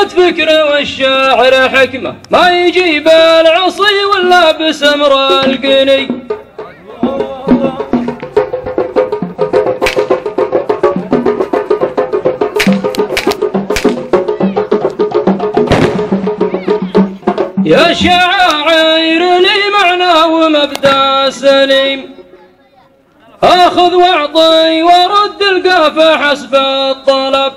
فكر والشاعر حكمة ما يجيب العصي ولا بسمر القني. يا شاعر لي معنى ومبدأ سليم، آخذ واعطي ورد القافة حسب الطلب،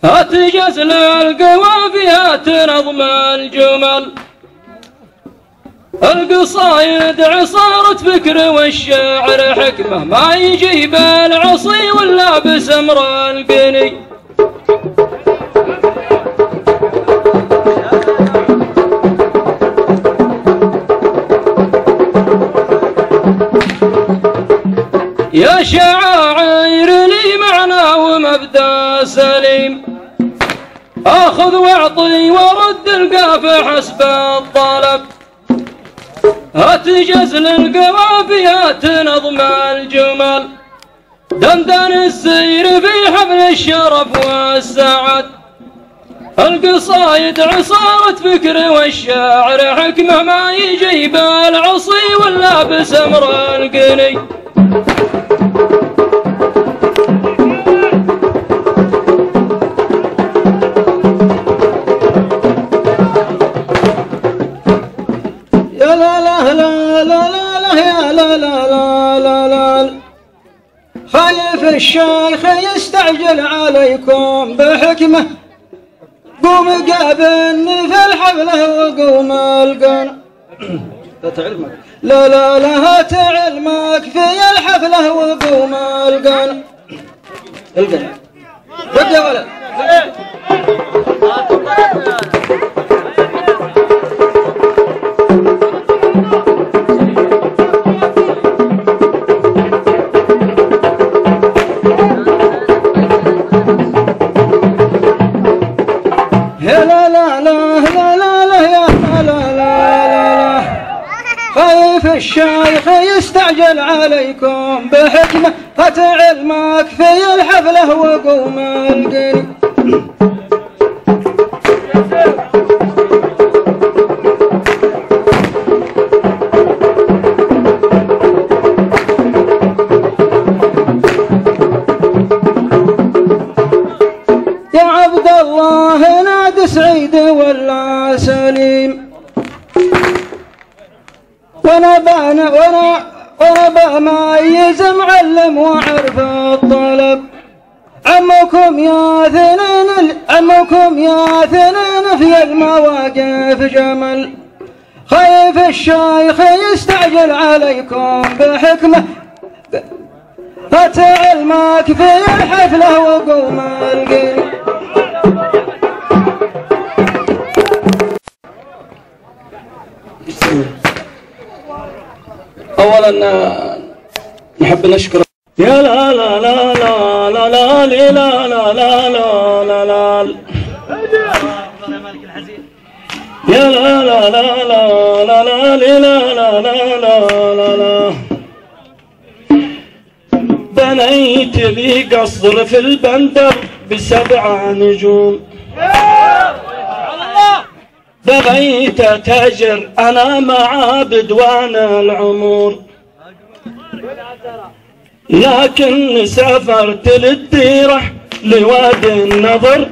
هات جزل القوافيات نظم الجمل، القصايد عصارة فكر والشعر حكمة ما يجيب العصي ولا بسمر القني. يا شاعر لي معنى ومبدأ سليم، آخذ واعطي ورد القافة حسب الطلب، هات جزل القوافيات نظم الجمل، دندن السير في حفل الشرف والسعد، القصايد عصارة فكر والشاعر حكمة ما يجيب العصي ولا بسمر القني. يا لا لا لا لا لا يا لا لا لا لا لا، خايف الشيخ يستعجل عليكم بحكمة، قوم قابلني في الحفلة وقوم القنا. لا لا لا هات علمك في الحفلة وقوم القنا. القنا دق يا ولد. يا لا لا لا لا لا لا يا لا لا لا، خايف الشيخ يستعجل عليكم بحكمة، هات علمك في الحفلة وقوم القني. يا عبد الله نادي سعيد ولا سليم، وانا بميز معلم وعرف الطلب، عمكم يا ثنين في المواقف جمل، خايف الشيخ يستعجل عليكم بحكمة، هات علمك في الحفلة وقوم القني. أولا نحب نشكر يا لا لا لا لا لا لا لا لا لا لا لا لا يا لا لا لا لا لا لا لا لا لا لا. بنيت لي قصر في البندر ب7 نجوم، بغيت تاجر أنا مع بدوان العمور، لكن سافرت للديرة لوادي النظر،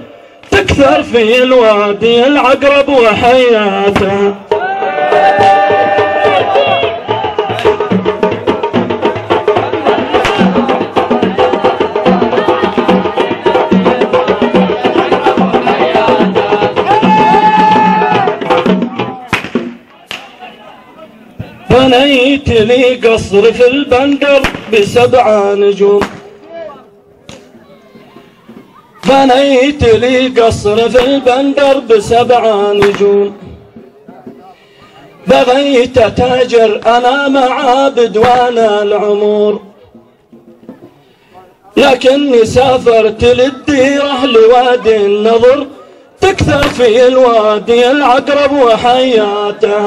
تكثر في الوادي العقرب وحياته. بنيت لي قصر في البندر ب7 نجوم، بنيت لي قصر في البندر ب7 نجوم، بغيت تاجر أنا مع بدوان العمور، لكني سافرت للديرة لوادي النظر، تكثر في الوادي العقرب وحياته.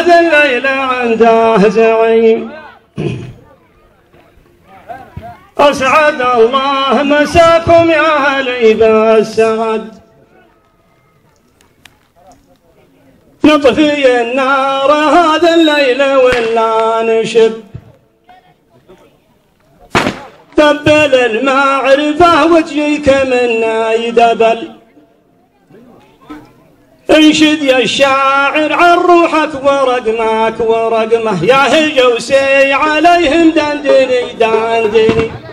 ذا الليل عنده زعيم. أسعد الله مساكم يا أهلي بالسعد. نطفي النار هذا الليل ولا نشب، دبل المعرفة وجهك منا يدبل. انشد يا الشاعر عن روحك ورقمك ورقمه، يا هجوسي عليهم دندني دندني.